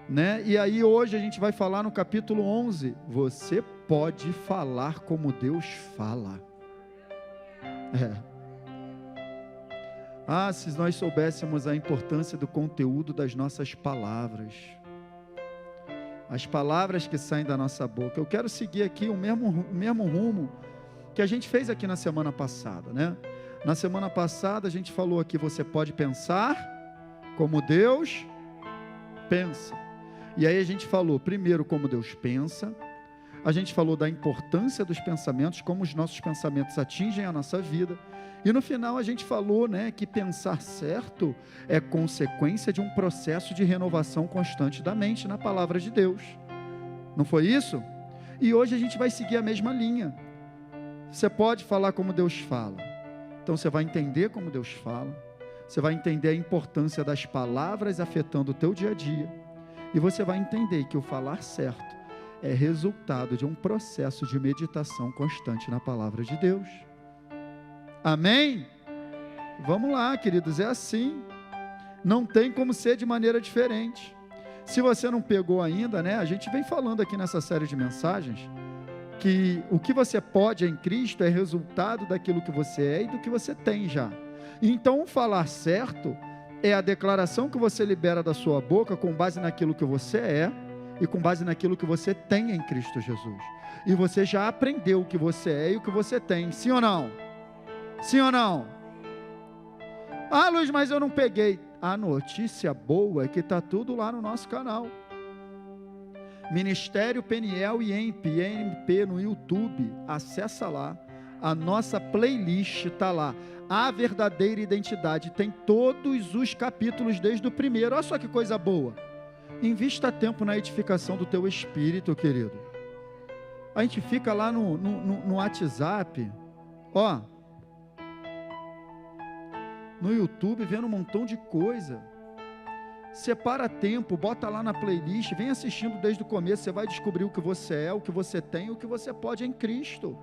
né? E aí hoje a gente vai falar no capítulo 11, você pode falar como Deus fala. Se nós soubéssemos a importância do conteúdo das nossas palavras, as palavras que saem da nossa boca. Eu quero seguir aqui o mesmo rumo que a gente fez aqui na semana passada, né? Na semana passada a gente falou aqui, você pode pensar como Deus pensa. E aí a gente falou primeiro como Deus pensa, a gente falou da importância dos pensamentos, como os nossos pensamentos atingem a nossa vida, e no final a gente falou, né, que pensar certo é consequência de um processo de renovação constante da mente na palavra de Deus. Não foi isso? E hoje a gente vai seguir a mesma linha. Você pode falar como Deus fala. Então você vai entender como Deus fala, você vai entender a importância das palavras afetando o teu dia a dia, e você vai entender que o falar certo é resultado de um processo de meditação constante na palavra de Deus. Amém? Vamos lá, queridos, é assim. Não tem como ser de maneira diferente. Se você não pegou ainda, né? A gente vem falando aqui nessa série de mensagens que o que você pode em Cristo é resultado daquilo que você é e do que você tem já. Então, o falar certo é a declaração que você libera da sua boca com base naquilo que você é e com base naquilo que você tem em Cristo Jesus. E você já aprendeu o que você é e o que você tem. Sim ou não? Sim ou não? Luiz, mas eu não peguei. A notícia boa é que está tudo lá no nosso canal. Ministério Peniel e INP no YouTube. Acessa lá. A nossa playlist está lá. A verdadeira identidade. Tem todos os capítulos desde o primeiro. Olha só que coisa boa. Invista tempo na edificação do teu espírito, querido. A gente fica lá no WhatsApp, no YouTube, vendo um montão de coisa. Separa tempo, bota lá na playlist, vem assistindo desde o começo, você vai descobrir o que você é, o que você tem, o que você pode em Cristo.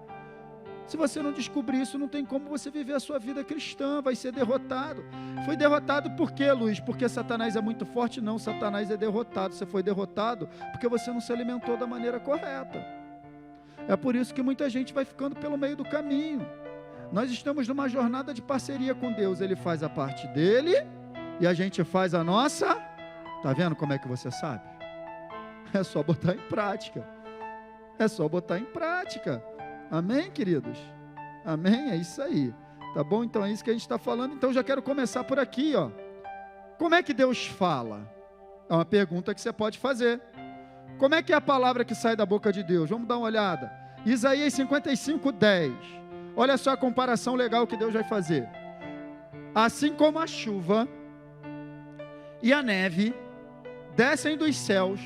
Se você não descobrir isso, não tem como você viver a sua vida cristã, vai ser derrotado. Foi derrotado por quê, Luiz? Porque Satanás é muito forte? Não, Satanás é derrotado. Você foi derrotado porque você não se alimentou da maneira correta. É por isso que muita gente vai ficando pelo meio do caminho. Nós estamos numa jornada de parceria com Deus. Ele faz a parte dele e a gente faz a nossa. Está vendo como é que você sabe? É só botar em prática. É só botar em prática. Amém, queridos? Amém? É isso aí. Tá bom? Então é isso que a gente está falando. Então já quero começar por aqui, Como é que Deus fala? É uma pergunta que você pode fazer. Como é que é a palavra que sai da boca de Deus? Vamos dar uma olhada. Isaías 55:10. Olha só a comparação legal que Deus vai fazer. Assim como a chuva e a neve descem dos céus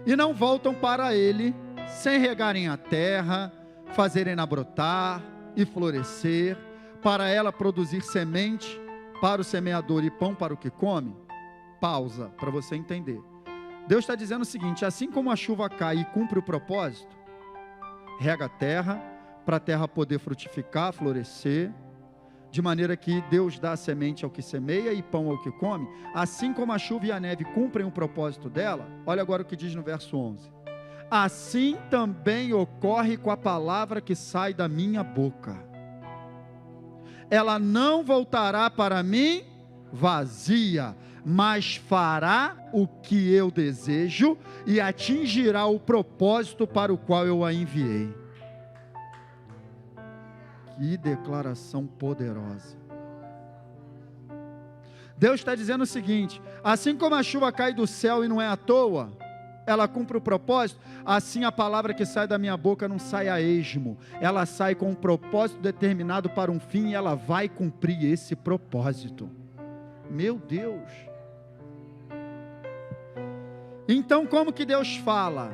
e não voltam para ele, sem regarem a terra, fazerem-na brotar e florescer, para ela produzir semente para o semeador e pão para o que come. Pausa, para você entender. Deus está dizendo o seguinte: assim como a chuva cai e cumpre o propósito, rega a terra, para a terra poder frutificar, florescer, de maneira que Deus dá semente ao que semeia e pão ao que come, assim como a chuva e a neve cumprem o propósito dela. Olha agora o que diz no verso 11. Assim também ocorre com a palavra que sai da minha boca. Ela não voltará para mim vazia, mas fará o que eu desejo e atingirá o propósito para o qual eu a enviei. Que declaração poderosa. Deus está dizendo o seguinte: assim como a chuva cai do céu e não é à toa, ela cumpre o propósito, assim a palavra que sai da minha boca não sai a esmo, ela sai com um propósito determinado para um fim, e ela vai cumprir esse propósito. Meu Deus! Então como que Deus fala?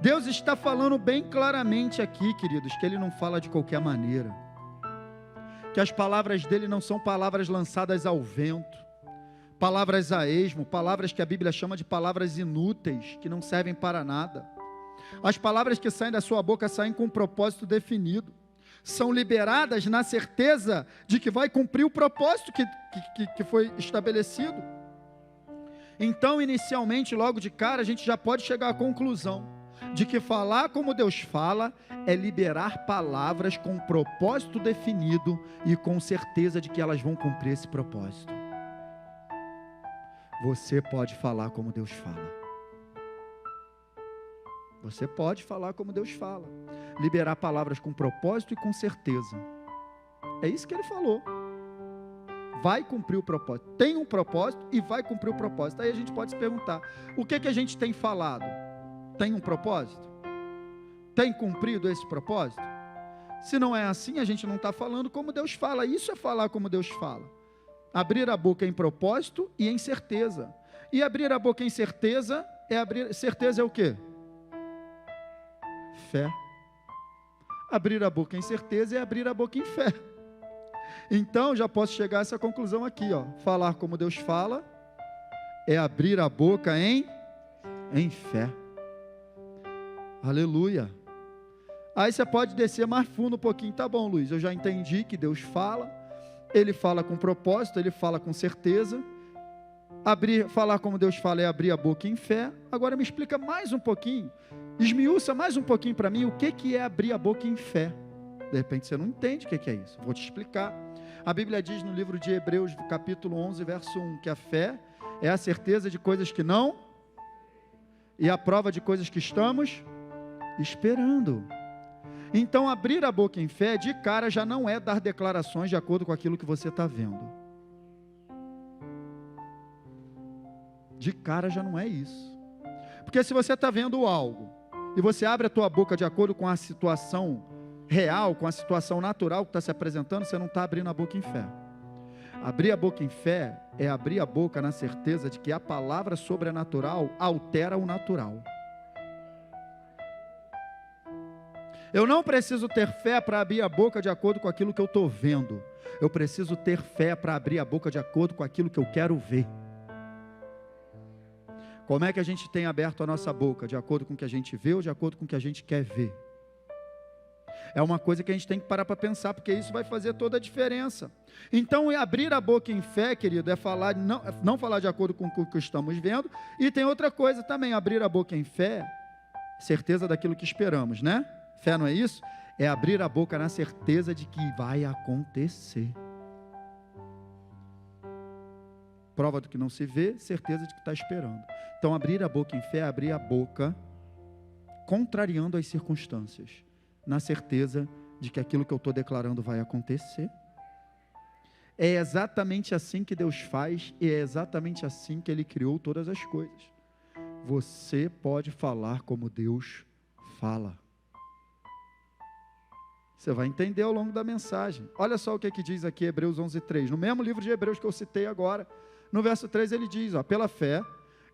Deus está falando bem claramente aqui, queridos, que Ele não fala de qualquer maneira, que as palavras dEle não são palavras lançadas ao vento, palavras a esmo, palavras que a Bíblia chama de palavras inúteis, que não servem para nada. As palavras que saem da sua boca saem com um propósito definido, são liberadas na certeza de que vai cumprir o propósito que foi estabelecido. Então, inicialmente, logo de cara, a gente já pode chegar à conclusão de que falar como Deus fala é liberar palavras com um propósito definido e com certeza de que elas vão cumprir esse propósito. Você pode falar como Deus fala. Você pode falar como Deus fala. Liberar palavras com propósito e com certeza. É isso que ele falou. Vai cumprir o propósito. Tem um propósito e vai cumprir o propósito. Aí a gente pode se perguntar, o que a gente tem falado? Tem um propósito? Tem cumprido esse propósito? Se não é assim, a gente não está falando como Deus fala. Isso é falar como Deus fala. Abrir a boca em propósito e em certeza. E abrir a boca em certeza é abrir... Certeza é o quê? Fé. Abrir a boca em certeza é abrir a boca em fé. Então, já posso chegar a essa conclusão aqui, ó. Falar como Deus fala é abrir a boca em fé. Aleluia. Aí você pode descer mais fundo um pouquinho. Tá bom, Luiz, eu já entendi que Deus fala. Ele fala com propósito, ele fala com certeza. Falar como Deus fala é abrir a boca em fé. Agora me explica mais um pouquinho. Esmiuça mais um pouquinho para mim o que é abrir a boca em fé. De repente você não entende o que é isso. Vou te explicar. A Bíblia diz no livro de Hebreus, capítulo 11, verso 1, que a fé é a certeza de coisas que não e a prova de coisas que estamos esperando. Então, abrir a boca em fé, de cara, já não é dar declarações de acordo com aquilo que você está vendo. De cara já não é isso. Porque se você está vendo algo e você abre a tua boca de acordo com a situação real, com a situação natural que está se apresentando, você não está abrindo a boca em fé. Abrir a boca em fé é abrir a boca na certeza de que a palavra sobrenatural altera o natural. Eu não preciso ter fé para abrir a boca de acordo com aquilo que eu estou vendo. Eu preciso ter fé para abrir a boca de acordo com aquilo que eu quero ver. Como é que a gente tem aberto a nossa boca? De acordo com o que a gente vê ou de acordo com o que a gente quer ver? É uma coisa que a gente tem que parar para pensar, porque isso vai fazer toda a diferença. Então, abrir a boca em fé, querido, é falar, não falar de acordo com o que estamos vendo. E tem outra coisa também, abrir a boca em fé, certeza daquilo que esperamos, né? Fé não é isso? É abrir a boca na certeza de que vai acontecer. Prova do que não se vê, certeza de que está esperando. Então, abrir a boca em fé é abrir a boca contrariando as circunstâncias, na certeza de que aquilo que eu estou declarando vai acontecer. É exatamente assim que Deus faz e é exatamente assim que Ele criou todas as coisas. Você pode falar como Deus fala. Você vai entender ao longo da mensagem. Olha só o que diz aqui Hebreus 11:3. No mesmo livro de Hebreus que eu citei agora, no verso 3 ele diz, ó, pela fé,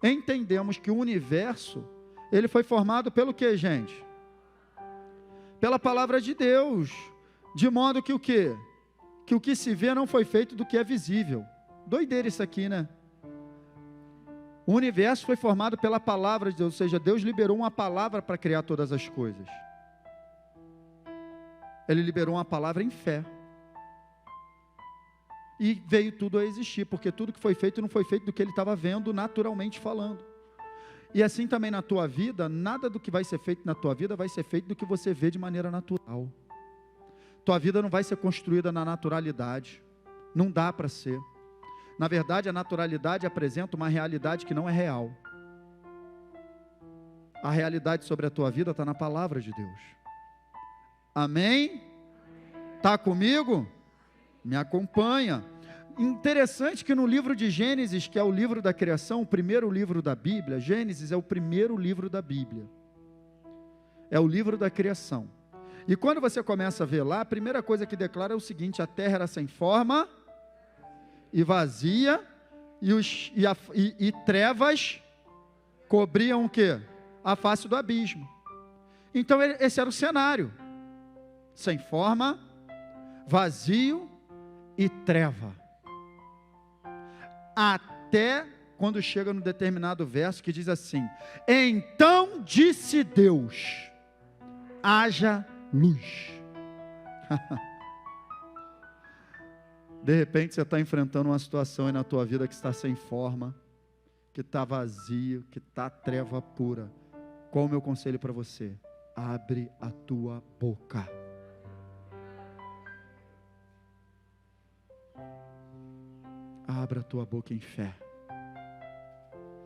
entendemos que o universo, ele foi formado pelo que, gente? Pela palavra de Deus. De modo que o quê? Que o que se vê não foi feito do que é visível. Doideira isso aqui, né? O universo foi formado pela palavra de Deus, ou seja, Deus liberou uma palavra para criar todas as coisas. Ele liberou uma palavra em fé. E veio tudo a existir, porque tudo que foi feito não foi feito do que ele estava vendo naturalmente falando. E assim também na tua vida, nada do que vai ser feito na tua vida vai ser feito do que você vê de maneira natural. Tua vida não vai ser construída na naturalidade. Não dá para ser. Na verdade, a naturalidade apresenta uma realidade que não é real. A realidade sobre a tua vida está na palavra de Deus. Amém? Está comigo? Me acompanha. Interessante que no livro de Gênesis, que é o livro da criação, o primeiro livro da Bíblia, Gênesis é o primeiro livro da Bíblia. É o livro da criação. E quando você começa a ver lá, a primeira coisa que declara é o seguinte: a terra era sem forma e vazia, e trevas cobriam o quê? A face do abismo. Então esse era o cenário. Sem forma, vazio e treva. Até quando chega no determinado verso que diz assim: então disse Deus, haja luz. De repente você está enfrentando uma situação aí na tua vida que está sem forma, que está vazio, que está treva pura, qual o meu conselho para você? Abre a tua boca. Abra a tua boca em fé.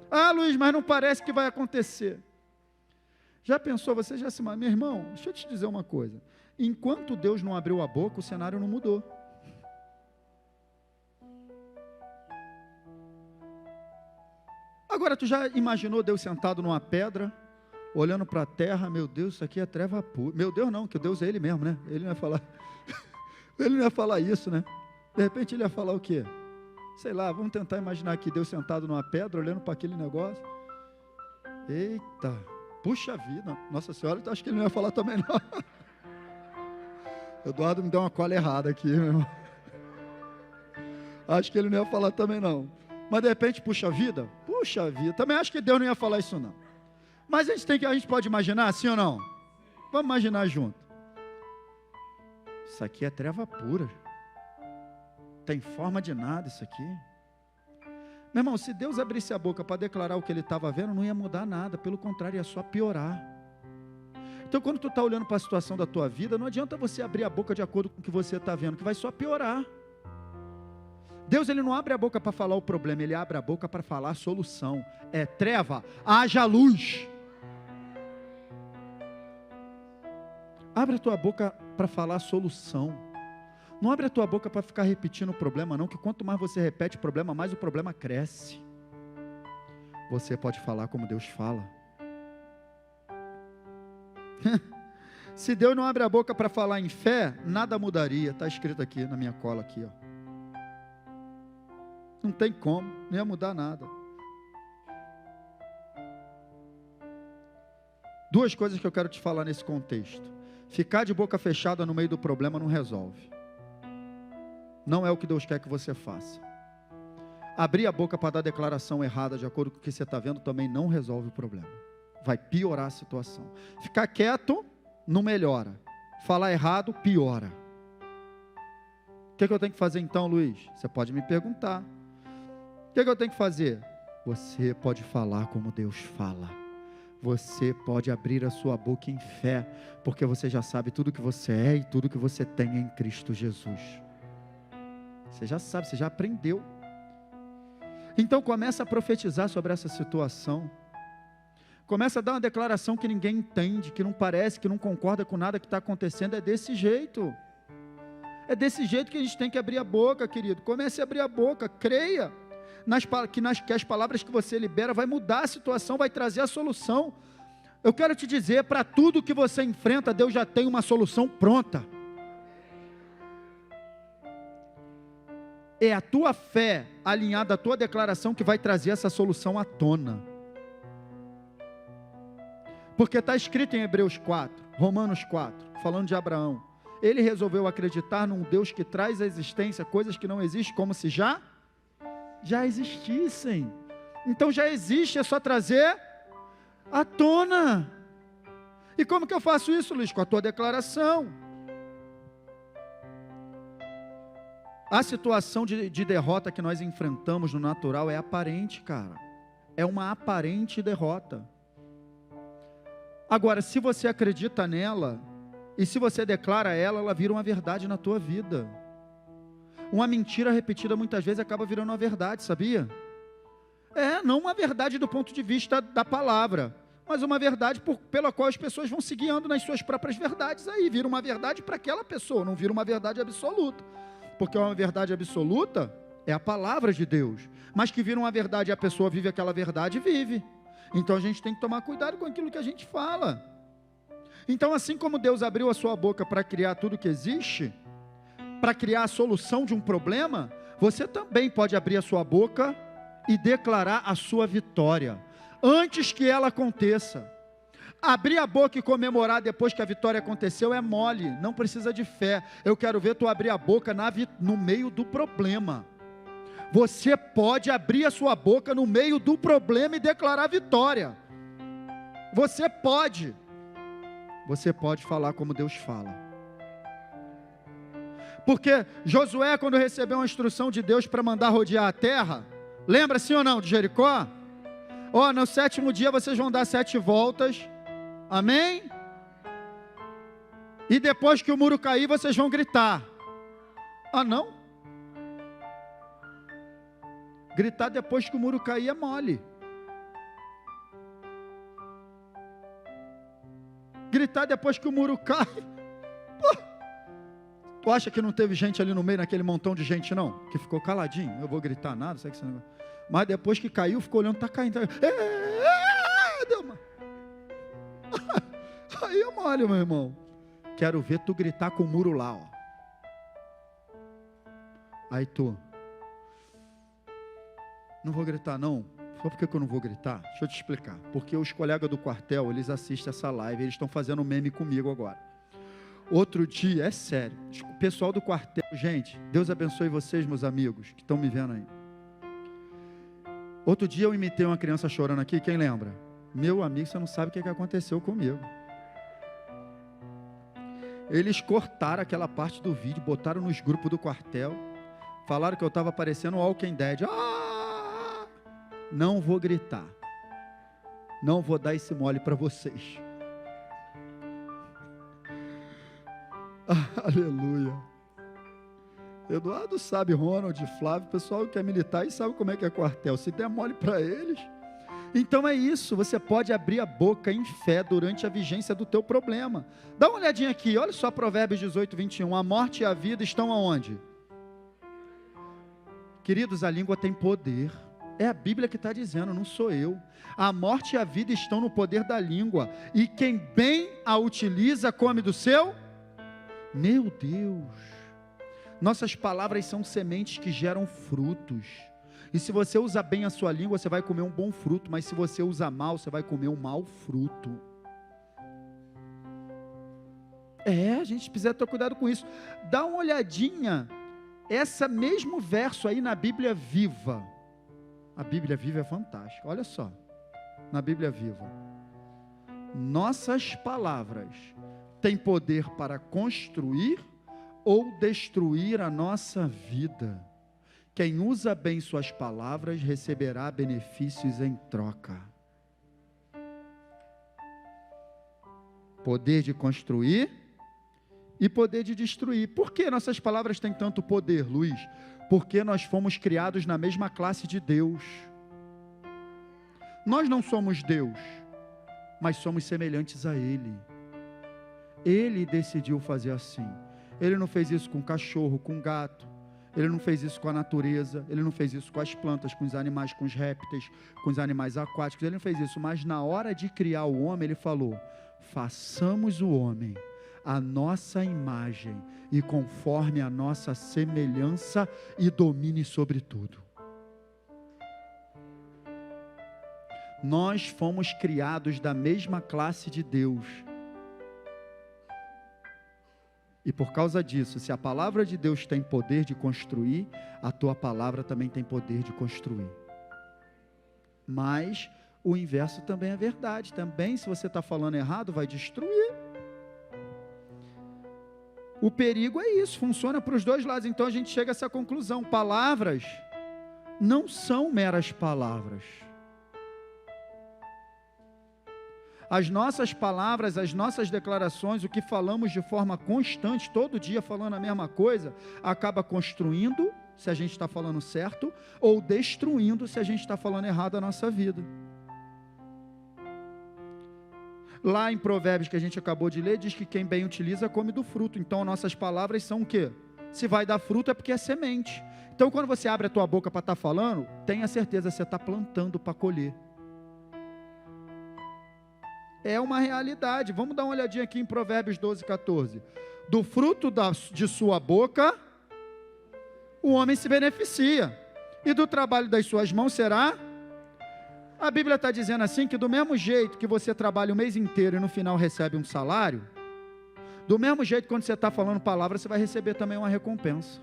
Ah, Luiz, mas não parece que vai acontecer. Já pensou, você já se... Meu irmão, deixa eu te dizer uma coisa. Enquanto Deus não abriu a boca, o cenário não mudou. Agora, tu já imaginou Deus sentado numa pedra, olhando para a terra? Meu Deus, isso aqui é treva pura. Meu Deus não, que o Deus é Ele mesmo, né? Ele não ia falar, Ele não ia falar isso, né? De repente Ele ia falar o quê? Sei lá, vamos tentar imaginar aqui Deus sentado numa pedra, olhando para aquele negócio. Eita, puxa vida, Nossa Senhora, acho que Ele não ia falar também não. Eduardo me deu uma cola errada aqui, meu irmão. Acho que ele não ia falar também não. Mas de repente, puxa vida, também acho que Deus não ia falar isso não. Mas a gente pode imaginar, sim ou não? Vamos imaginar junto. Isso aqui é treva pura. Tem forma de nada isso aqui. Meu irmão, se Deus abrisse a boca para declarar o que ele estava vendo, não ia mudar nada, pelo contrário, ia só piorar. Então, quando tu está olhando para a situação da tua vida, não adianta você abrir a boca de acordo com o que você está vendo, que vai só piorar. Deus, ele não abre a boca para falar o problema, ele abre a boca para falar a solução. É treva, haja luz. Abre a tua boca para falar a solução. Não abre a tua boca para ficar repetindo o problema não, que quanto mais você repete o problema, mais o problema cresce. Você pode falar como Deus fala. Se Deus não abre a boca para falar em fé, nada mudaria. Está escrito aqui na minha cola aqui, ó. Não tem como, não ia mudar nada. Duas coisas que eu quero te falar nesse contexto. Ficar de boca fechada no meio do problema não resolve. Não é o que Deus quer que você faça. Abrir a boca para dar declaração errada de acordo com o que você está vendo também não resolve o problema. Vai piorar a situação. Ficar quieto não melhora. Falar errado piora. O que eu tenho que fazer então, Luiz? Você pode me perguntar. O que eu tenho que fazer? Você pode falar como Deus fala. Você pode abrir a sua boca em fé, porque você já sabe tudo que você é e tudo que você tem em Cristo Jesus. Você já sabe, você já aprendeu. Então começa a profetizar sobre essa situação. Começa a dar uma declaração que ninguém entende, que não parece, que não concorda com nada que está acontecendo. É desse jeito. É desse jeito que a gente tem que abrir a boca, querido. Comece a abrir a boca, creia. Que as palavras que você libera vai mudar a situação, vai trazer a solução. Eu quero te dizer, para tudo que você enfrenta, Deus já tem uma solução pronta. É a tua fé alinhada à tua declaração que vai trazer essa solução à tona. Porque está escrito em Hebreus 4, Romanos 4, falando de Abraão. Ele resolveu acreditar num Deus que traz à existência coisas que não existem, como se já existissem. Então já existe, é só trazer à tona. E como que eu faço isso, Luiz? Com a tua declaração. A situação de derrota que nós enfrentamos no natural é aparente, cara. É uma aparente derrota. Agora, se você acredita nela, e se você declara ela vira uma verdade na tua vida. Uma mentira repetida muitas vezes acaba virando uma verdade, sabia? Não uma verdade do ponto de vista da palavra, mas uma verdade pela qual as pessoas vão se guiando nas suas próprias verdades. Aí vira uma verdade para aquela pessoa, não vira uma verdade absoluta. Porque uma verdade absoluta é a palavra de Deus. Mas que vira uma verdade e a pessoa vive aquela verdade, vive. Então a gente tem que tomar cuidado com aquilo que a gente fala. Então, assim como Deus abriu a sua boca para criar tudo que existe, para criar a solução de um problema, você também pode abrir a sua boca e declarar a sua vitória, antes que ela aconteça. Abrir a boca e comemorar depois que a vitória aconteceu é mole, não precisa de fé. Eu quero ver tu abrir a boca no meio do problema. Você pode abrir a sua boca no meio do problema e declarar vitória. Você pode falar como Deus fala. Porque Josué, quando recebeu uma instrução de Deus para mandar rodear a terra, lembra sim ou não de Jericó? Ó, no 7º dia vocês vão dar 7 voltas. Amém? E depois que o muro cair, vocês vão gritar. Ah, não? Gritar depois que o muro cair é mole. Gritar depois que o muro cai. Pô, tu acha que não teve gente ali no meio, naquele montão de gente, não? Que ficou caladinho. Eu vou gritar nada, sabe que esse negócio. Mas depois que caiu, ficou olhando, tá caindo. Deu uma... Aí é mole, meu irmão. Quero ver tu gritar com o muro lá, ó. Aí tu... Não vou gritar, não. Sabe por que eu não vou gritar? Deixa eu te explicar. Porque os colegas do quartel, eles assistem essa live, eles estão fazendo meme comigo agora. Outro dia, é sério, o pessoal do quartel, gente, Deus abençoe vocês, meus amigos, que estão me vendo aí. Outro dia eu imitei uma criança chorando aqui, quem lembra? Meu amigo, você não sabe o que aconteceu comigo. Eles cortaram aquela parte do vídeo, botaram nos grupos do quartel, falaram que eu estava parecendo um Walking Dead. Não vou gritar, não vou dar esse mole para vocês. Aleluia. Eduardo sabe, Ronald, Flávio, o pessoal que é militar e sabe como é que é quartel. Se der mole para eles. Então é isso, você pode abrir a boca em fé durante a vigência do teu problema. Dá uma olhadinha aqui, olha só Provérbios 18, 21. A morte e a vida estão aonde? Queridos, a língua tem poder. É a Bíblia que está dizendo, não sou eu. A morte e a vida estão no poder da língua. E quem bem a utiliza, come do seu. Meu Deus. Nossas palavras são sementes que geram frutos. E se você usa bem a sua língua, você vai comer um bom fruto. Mas se você usa mal, você vai comer um mau fruto. A gente precisa ter cuidado com isso. Dá uma olhadinha. Esse mesmo verso aí na Bíblia Viva. A Bíblia Viva é fantástica. Olha só. Na Bíblia Viva. Nossas palavras têm poder para construir ou destruir a nossa vida. Quem usa bem suas palavras receberá benefícios em troca. Poder de construir e poder de destruir. Por que nossas palavras têm tanto poder, Luiz? Porque nós fomos criados na mesma classe de Deus. Nós não somos Deus, mas somos semelhantes a Ele. Ele decidiu fazer assim. Ele não fez isso com cachorro, com gato. Ele não fez isso com a natureza. Ele não fez isso com as plantas, com os animais, com os répteis, com os animais aquáticos. Ele não fez isso, mas na hora de criar o homem, Ele falou: façamos o homem a nossa imagem e conforme a nossa semelhança e domine sobre tudo. Nós fomos criados da mesma classe de Deus. E por causa disso, se a palavra de Deus tem poder de construir, a tua palavra também tem poder de construir. Mas o inverso também é verdade. Também, se você está falando errado, vai destruir. O perigo é isso, funciona para os dois lados. Então a gente chega a essa conclusão: palavras não são meras palavras. As nossas palavras, as nossas declarações, o que falamos de forma constante, todo dia falando a mesma coisa, acaba construindo, se a gente está falando certo, ou destruindo, se a gente está falando errado a nossa vida. Lá em Provérbios, que a gente acabou de ler, diz que quem bem utiliza, come do fruto. Então, nossas palavras são o quê? Se vai dar fruto é porque é semente. Então, quando você abre a tua boca para estar falando, tenha certeza, você está plantando para colher. É uma realidade. Vamos dar uma olhadinha aqui em Provérbios 12, 14. Do fruto de sua boca, o homem se beneficia, e do trabalho das suas mãos será... A Bíblia está dizendo assim, que do mesmo jeito que você trabalha o mês inteiro e no final recebe um salário, do mesmo jeito, quando você está falando palavras, você vai receber também uma recompensa.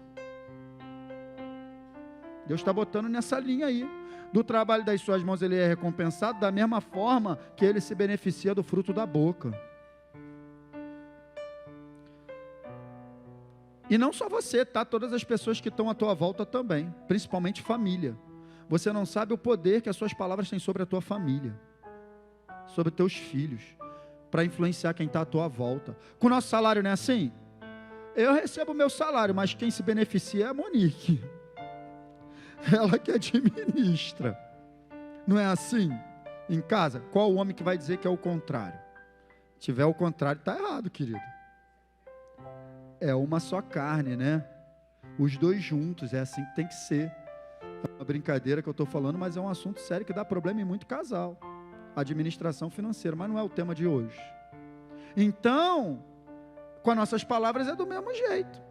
Deus está botando nessa linha aí. Do trabalho das suas mãos ele é recompensado, da mesma forma que ele se beneficia do fruto da boca. E não só você, tá? Todas as pessoas que estão à tua volta também, principalmente família. Você não sabe o poder que as suas palavras têm sobre a tua família, sobre teus filhos, para influenciar quem está à tua volta. Com o nosso salário não é assim? Eu recebo o meu salário, mas quem se beneficia é a Monique. Ela que administra. Não é assim? Em casa, qual o homem que vai dizer que é o contrário? Se tiver o contrário, está errado, querido. É uma só carne, né? Os dois juntos, é assim que tem que ser. É uma brincadeira que eu estou falando, mas é um assunto sério que dá problema em muito casal. Administração financeira, mas não é o tema de hoje. Então, com as nossas palavras é do mesmo jeito.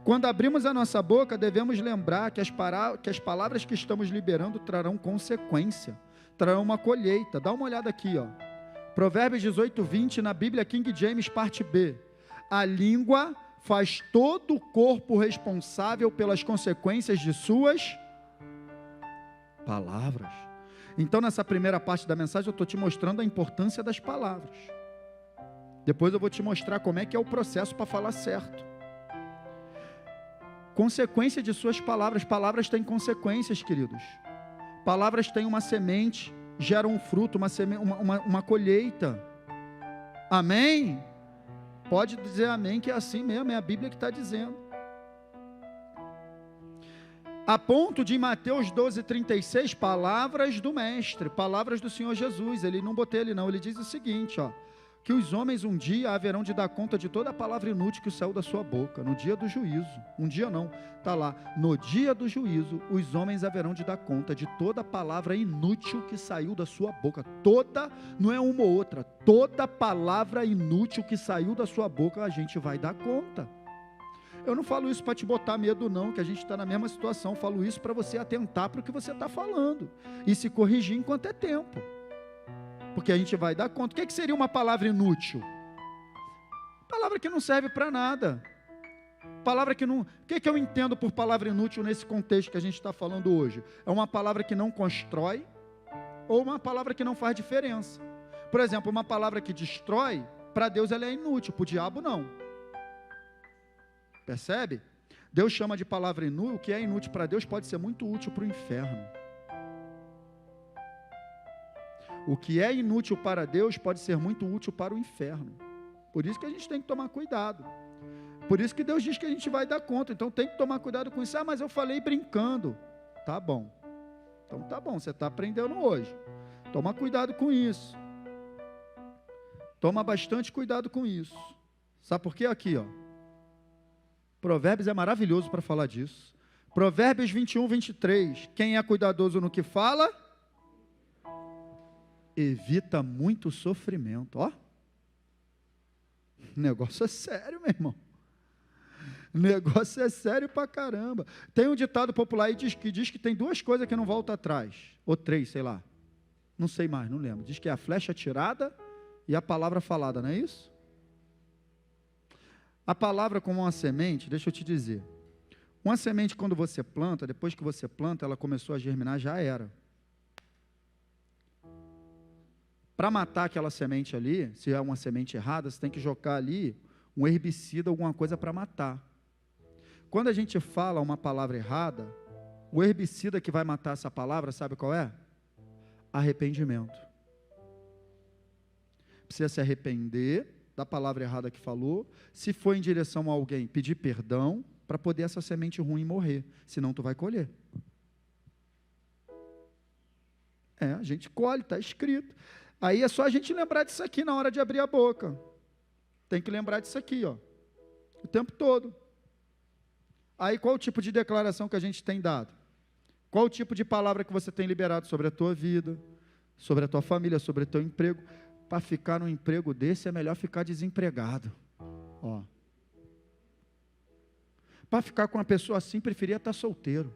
Quando abrimos a nossa boca, devemos lembrar que as palavras que estamos liberando trarão consequência, trarão uma colheita. Dá uma olhada aqui, ó. Provérbios 18, 20, na Bíblia King James, parte B. A língua faz todo o corpo responsável pelas consequências de suas palavras. Então, nessa primeira parte da mensagem, eu estou te mostrando a importância das palavras. Depois eu vou te mostrar como é que é o processo para falar certo. Consequência de suas palavras. Palavras têm consequências, queridos. Palavras têm uma semente, geram um fruto, uma colheita. Amém? Pode dizer amém, que é assim mesmo, é a Bíblia que está dizendo. A ponto de, em Mateus 12:36, palavras do Mestre, palavras do Senhor Jesus. Ele não botei ele não, ele diz o seguinte, ó, que os homens um dia haverão de dar conta de toda a palavra inútil que saiu da sua boca, no dia do juízo. Um dia não, está lá, no dia do juízo, os homens haverão de dar conta de toda a palavra inútil que saiu da sua boca. Toda, não é uma ou outra, toda palavra inútil que saiu da sua boca, a gente vai dar conta. Eu não falo isso para te botar medo não, que a gente está na mesma situação. Eu falo isso para você atentar para o que você está falando e se corrigir enquanto é tempo, porque a gente vai dar conta. O que seria uma palavra inútil? Palavra que não serve para nada. Palavra que não... O que eu entendo por palavra inútil nesse contexto que a gente está falando hoje? É uma palavra que não constrói ou uma palavra que não faz diferença. Por exemplo, uma palavra que destrói, para Deus ela é inútil, para o diabo não. Percebe? Deus chama de palavra inútil. O que é inútil para Deus pode ser muito útil para o inferno. O que é inútil para Deus pode ser muito útil para o inferno. Por isso que a gente tem que tomar cuidado. Por isso que Deus diz que a gente vai dar conta. Então tem que tomar cuidado com isso. Ah, mas eu falei brincando. Tá bom. Então tá bom, você está aprendendo hoje. Toma cuidado com isso. Toma bastante cuidado com isso. Sabe por quê? Aqui, ó. Provérbios é maravilhoso para falar disso. Provérbios 21, 23. Quem é cuidadoso no que fala, evita muito sofrimento. Ó. O negócio é sério, meu irmão. O negócio é sério pra caramba. Tem um ditado popular aí que diz que tem duas coisas que não voltam atrás. Ou três, sei lá. Não sei mais, não lembro. Diz que é a flecha atirada e a palavra falada, não é isso? A palavra como uma semente, deixa eu te dizer. Uma semente quando você planta, depois que você planta, ela começou a germinar, já era. Para matar aquela semente ali, se é uma semente errada, você tem que jogar ali um herbicida, alguma coisa para matar. Quando a gente fala uma palavra errada, o herbicida que vai matar essa palavra, sabe qual é? Arrependimento. Precisa se arrepender da palavra errada que falou. Se for em direção a alguém, pedir perdão, para poder essa semente ruim morrer, senão tu vai colher. A gente colhe, está escrito. Aí é só a gente lembrar disso aqui na hora de abrir a boca. Tem que lembrar disso aqui, ó, o tempo todo. Aí qual o tipo de declaração que a gente tem dado? Qual o tipo de palavra que você tem liberado sobre a tua vida, sobre a tua família, sobre o teu emprego? Para ficar num emprego desse é melhor ficar desempregado. Ó. Para ficar com uma pessoa assim, preferia estar solteiro.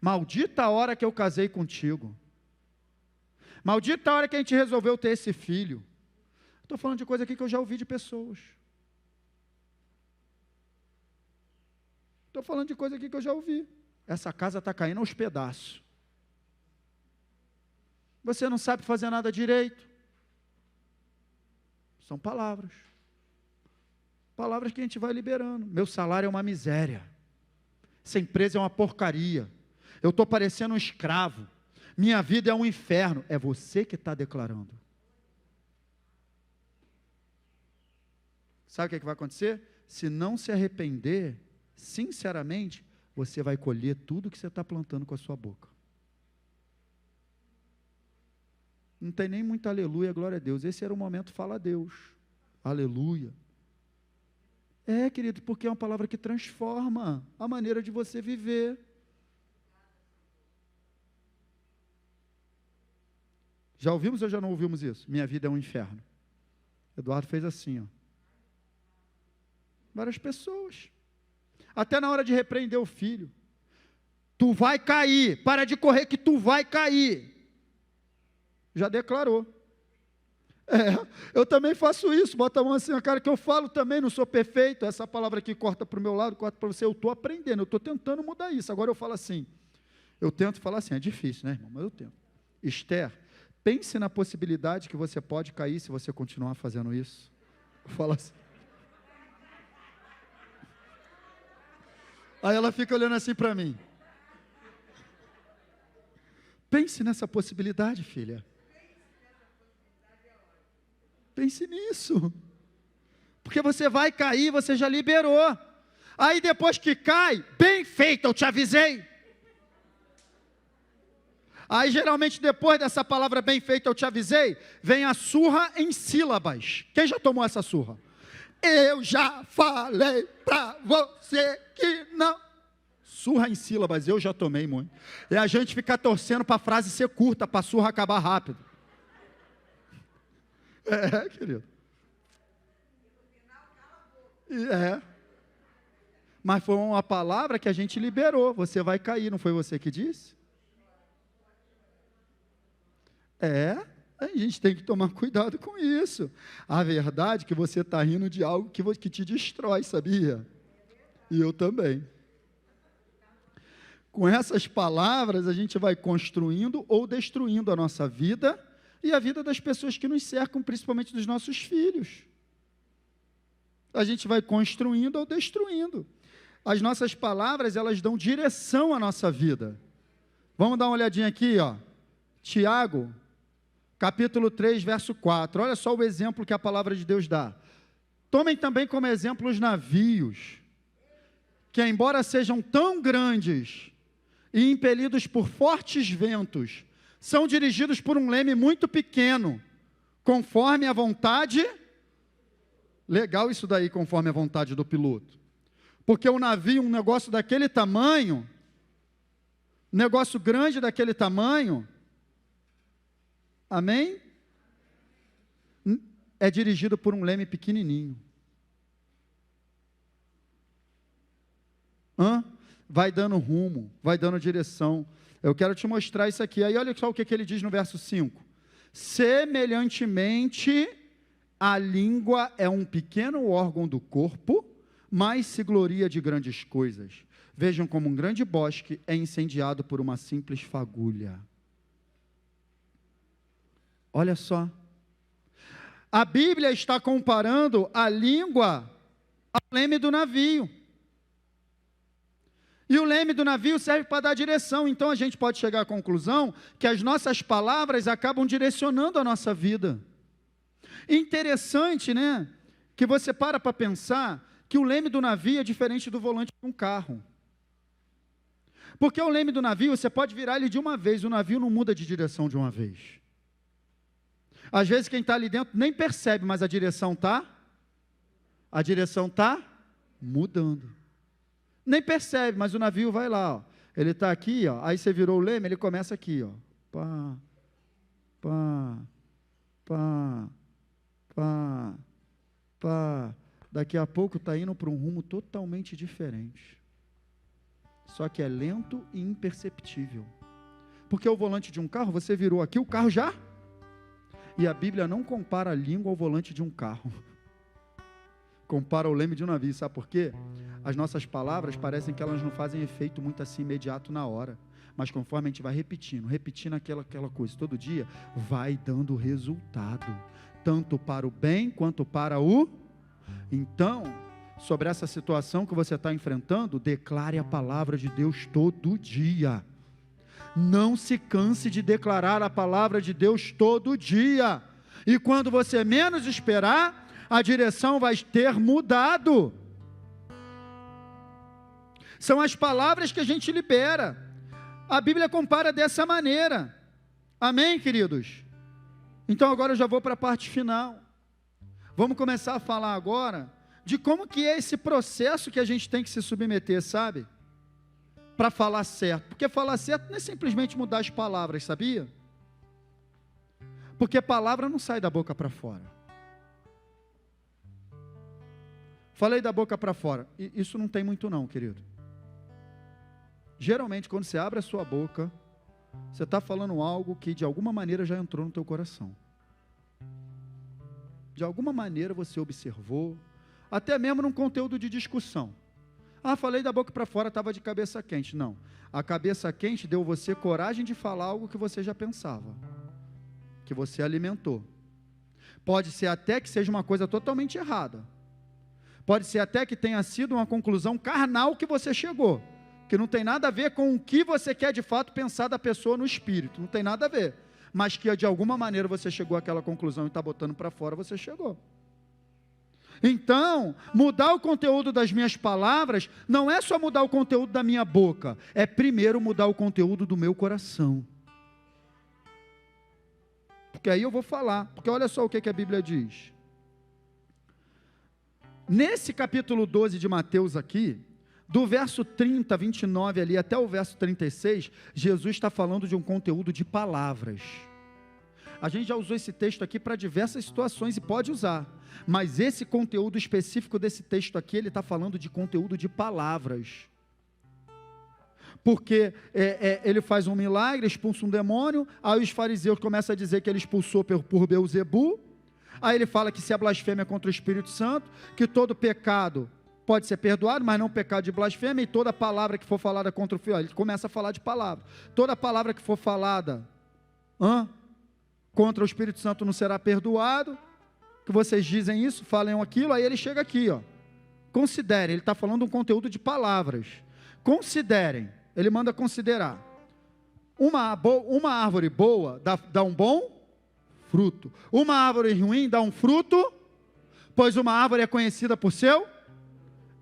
Maldita a hora que eu casei contigo. Maldita a hora que a gente resolveu ter esse filho. Estou falando de coisa aqui que eu já ouvi de pessoas. Estou falando de coisa aqui que eu já ouvi. Essa casa está caindo aos pedaços. Você não sabe fazer nada direito. São palavras. Palavras que a gente vai liberando. Meu salário é uma miséria. Essa empresa é uma porcaria. Eu estou parecendo um escravo. Minha vida é um inferno. É você que está declarando. Sabe o que vai acontecer? Se não se arrepender, sinceramente, você vai colher tudo que você está plantando com a sua boca. Não tem nem muito aleluia, glória a Deus. Esse era o momento, fala a Deus. Aleluia. Querido, porque é uma palavra que transforma a maneira de você viver. Já ouvimos ou já não ouvimos isso? Minha vida é um inferno. Eduardo fez assim, ó. Várias pessoas. Até na hora de repreender o filho. Tu vai cair, para de correr que tu vai cair. Já declarou. Eu também faço isso, bota a mão assim na cara, que eu falo também, não sou perfeito, essa palavra aqui corta para o meu lado, corta para você, eu estou aprendendo, eu estou tentando mudar isso, agora eu falo assim, eu tento falar assim, é difícil, né, irmão, mas eu tento. Esther, pense na possibilidade que você pode cair se você continuar fazendo isso. Fala assim. Aí ela fica olhando assim para mim. Pense nessa possibilidade, filha. Pense nisso. Porque você vai cair, você já liberou. Aí depois que cai, bem feito, eu te avisei. Aí geralmente depois dessa palavra bem feito, eu te avisei, vem a surra em sílabas. Quem já tomou essa surra? Eu já falei pra você que não. Surra em sílabas, eu já tomei muito. E a gente fica torcendo para a frase ser curta, para a surra acabar rápido. Querido. Mas foi uma palavra que a gente liberou. Você vai cair, não foi você que disse? A gente tem que tomar cuidado com isso. A verdade é que você está rindo de algo que te destrói, sabia? E eu também. Com essas palavras, a gente vai construindo ou destruindo a nossa vida e a vida das pessoas que nos cercam, principalmente dos nossos filhos. A gente vai construindo ou destruindo. As nossas palavras, elas dão direção à nossa vida. Vamos dar uma olhadinha aqui, ó. Tiago, capítulo 3, verso 4. Olha só o exemplo que a palavra de Deus dá. Tomem também como exemplo os navios, que embora sejam tão grandes e impelidos por fortes ventos, são dirigidos por um leme muito pequeno, conforme a vontade, legal isso daí, conforme a vontade do piloto, porque o navio, um negócio daquele tamanho, um negócio grande daquele tamanho, amém? É dirigido por um leme pequenininho. Vai dando rumo, vai dando direção. Eu quero te mostrar isso aqui. Aí olha só o que ele diz no verso 5. Semelhantemente, a língua é um pequeno órgão do corpo, mas se gloria de grandes coisas. Vejam como um grande bosque é incendiado por uma simples fagulha. Olha só. A Bíblia está comparando a língua ao leme do navio. E o leme do navio serve para dar direção. Então a gente pode chegar à conclusão que as nossas palavras acabam direcionando a nossa vida. Interessante, né? Que você para pensar que o leme do navio é diferente do volante de um carro. Porque o leme do navio, você pode virar ele de uma vez, o navio não muda de direção de uma vez. Às vezes quem está ali dentro nem percebe, mas a direção está mudando. Nem percebe, mas o navio vai lá, ó. Ele está aqui, ó. Aí você virou o leme, ele começa aqui, ó. Pá, pá, pá, pá, pá. Daqui a pouco está indo para um rumo totalmente diferente. Só que é lento e imperceptível. Porque o volante de um carro, você virou aqui, o carro já... E a Bíblia não compara a língua ao volante de um carro. Compara o leme de um navio. Sabe por quê? As nossas palavras parecem que elas não fazem efeito muito assim imediato na hora. Mas conforme a gente vai repetindo aquela coisa todo dia, vai dando resultado. Tanto para o bem quanto para o... Então, sobre essa situação que você está enfrentando, declare a palavra de Deus todo dia. Não se canse de declarar a palavra de Deus todo dia. E quando você menos esperar, a direção vai ter mudado. São as palavras que a gente libera. A Bíblia compara dessa maneira. Amém, queridos? Então agora eu já vou para a parte final. Vamos começar a falar agora de como que é esse processo que a gente tem que se submeter, sabe? Para falar certo. Porque falar certo não é simplesmente mudar as palavras, sabia? Porque palavra não sai da boca para fora. Falei da boca para fora. Isso não tem muito não, querido. Geralmente, quando você abre a sua boca, você está falando algo que de alguma maneira já entrou no teu coração. De alguma maneira você observou, até mesmo num conteúdo de discussão. Falei da boca para fora, estava de cabeça quente. Não, a cabeça quente deu você coragem de falar algo que você já pensava, que você alimentou. Pode ser até que seja uma coisa totalmente errada. Pode ser até que tenha sido uma conclusão carnal que você chegou, que não tem nada a ver com o que você quer de fato pensar da pessoa no espírito, não tem nada a ver, mas que de alguma maneira você chegou àquela conclusão e está botando para fora, você chegou. Então, mudar o conteúdo das minhas palavras, não é só mudar o conteúdo da minha boca, é primeiro mudar o conteúdo do meu coração, porque aí eu vou falar, porque olha só o que a Bíblia diz, nesse capítulo 12 de Mateus aqui, do verso 30, 29 ali até o verso 36, Jesus está falando de um conteúdo de palavras. A gente já usou esse texto aqui para diversas situações e pode usar, mas esse conteúdo específico desse texto aqui, ele está falando de conteúdo de palavras. Porque ele faz um milagre, expulsa um demônio, aí os fariseus começam a dizer que ele expulsou por Beelzebu, aí ele fala que se é blasfêmia contra o Espírito Santo, que todo pecado pode ser perdoado, mas não pecado de blasfêmia, e toda palavra que for falada contra o Filho, ele começa a falar de palavra, toda palavra que for falada contra o Espírito Santo não será perdoado, que vocês dizem isso, falem aquilo, aí ele chega aqui, considerem, ele está falando um conteúdo de palavras, considerem, ele manda considerar, uma árvore boa dá um bom fruto, uma árvore ruim dá um fruto, pois uma árvore é conhecida por seu.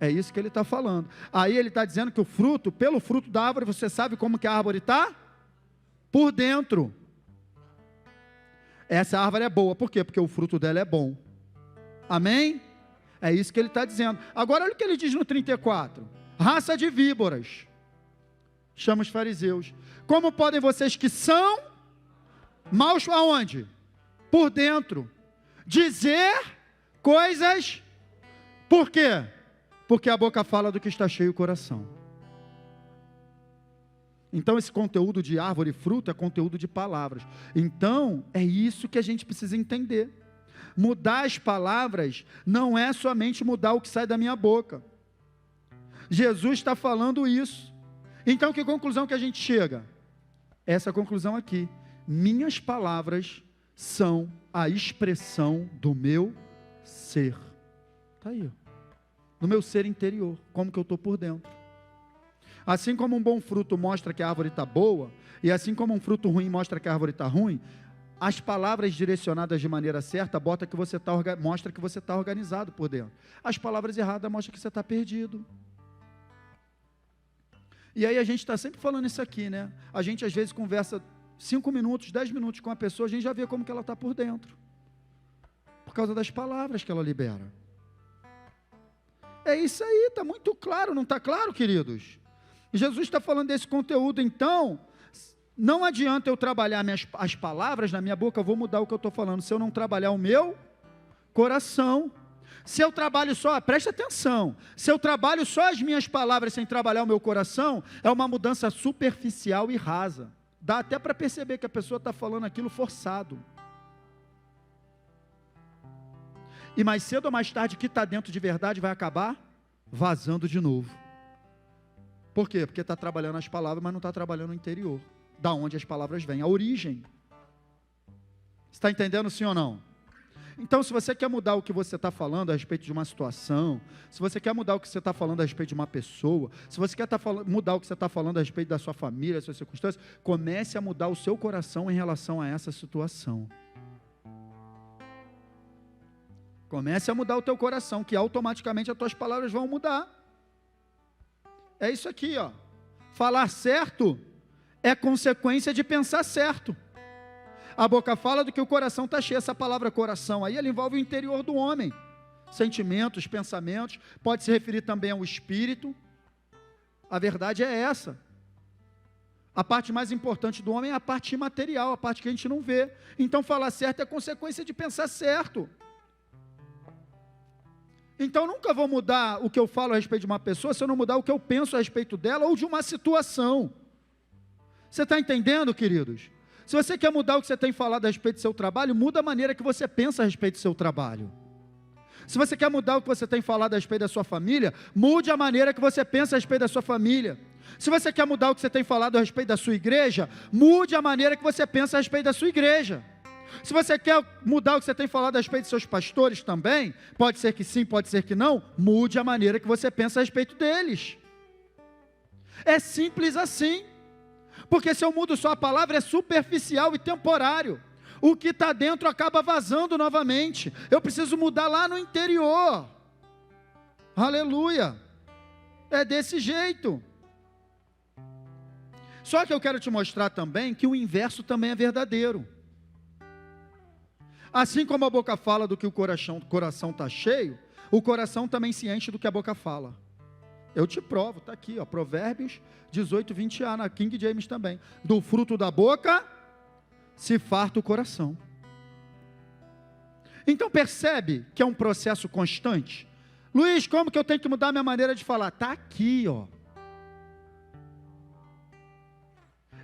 É isso que ele está falando. Aí ele está dizendo que o fruto, pelo fruto da árvore, você sabe como que a árvore está? Por dentro. Essa árvore é boa, por quê? Porque o fruto dela é bom. Amém? É isso que ele está dizendo. Agora olha o que ele diz no 34. Raça de víboras. Chama os fariseus. Como podem vocês que são maus aonde? Por dentro. Dizer coisas. Por quê? Porque a boca fala do que está cheio o coração. Então esse conteúdo de árvore e fruto é conteúdo de palavras. Então é isso que a gente precisa entender. Mudar as palavras não é somente mudar o que sai da minha boca. Jesus está falando isso. Então que conclusão que a gente chega? Essa conclusão aqui. Minhas palavras são a expressão do meu ser. Está aí, no meu ser interior, como que eu estou por dentro. Assim como um bom fruto mostra que a árvore está boa, e assim como um fruto ruim mostra que a árvore está ruim, as palavras direcionadas de maneira certa mostra que você está organizado por dentro. As palavras erradas mostram que você está perdido. E aí a gente está sempre falando isso aqui, né? A gente às vezes conversa 5 minutos, 10 minutos com a pessoa, a gente já vê como que ela está por dentro. Por causa das palavras que ela libera. É isso aí, está muito claro, não está claro, queridos? Jesus está falando desse conteúdo, então, não adianta eu trabalhar as palavras na minha boca, eu vou mudar o que eu estou falando, se eu não trabalhar o meu coração. Se eu trabalho só, preste atenção, se eu trabalho só as minhas palavras sem trabalhar o meu coração, é uma mudança superficial e rasa. Dá até para perceber que a pessoa está falando aquilo forçado. E mais cedo ou mais tarde, o que está dentro de verdade vai acabar vazando de novo. Por quê? Porque está trabalhando as palavras, mas não está trabalhando o interior. Da onde as palavras vêm, a origem. Está entendendo sim ou não? Então, se você quer mudar o que você está falando a respeito de uma situação, se você quer mudar o que você está falando a respeito de uma pessoa, se você quer mudar o que você está falando a respeito da sua família, das suas circunstâncias, comece a mudar o seu coração em relação a essa situação. Comece a mudar o teu coração, que automaticamente as tuas palavras vão mudar. É isso aqui, ó. Falar certo é consequência de pensar certo. A boca fala do que o coração está cheio. Essa palavra coração aí, ela envolve o interior do homem. Sentimentos, pensamentos, pode se referir também ao espírito. A verdade é essa. A parte mais importante do homem é a parte imaterial, a parte que a gente não vê. Então falar certo é consequência de pensar certo. Então nunca vou mudar o que eu falo a respeito de uma pessoa se eu não mudar o que eu penso a respeito dela ou de uma situação. Você está entendendo, queridos? Se você quer mudar o que você tem falado a respeito do seu trabalho, muda a maneira que você pensa a respeito do seu trabalho. Se você quer mudar o que você tem falado a respeito da sua família, mude a maneira que você pensa a respeito da sua família. Se você quer mudar o que você tem falado a respeito da sua igreja, mude a maneira que você pensa a respeito da sua igreja. Se você quer mudar o que você tem falado a respeito dos seus pastores também, pode ser que sim, pode ser que não, mude a maneira que você pensa a respeito deles. É simples assim. Porque se eu mudo só a palavra, é superficial e temporário. O que está dentro acaba vazando novamente. Eu preciso mudar lá no interior. Aleluia. É desse jeito. Só que eu quero te mostrar também que o inverso também é verdadeiro. Assim como a boca fala do que o coração está cheio, o coração também se enche do que a boca fala. Eu te provo, está aqui, ó, Provérbios 18, 20a, na King James também. Do fruto da boca se farta o coração. Então percebe que é um processo constante. Luiz, como que eu tenho que mudar minha maneira de falar? Está aqui, ó.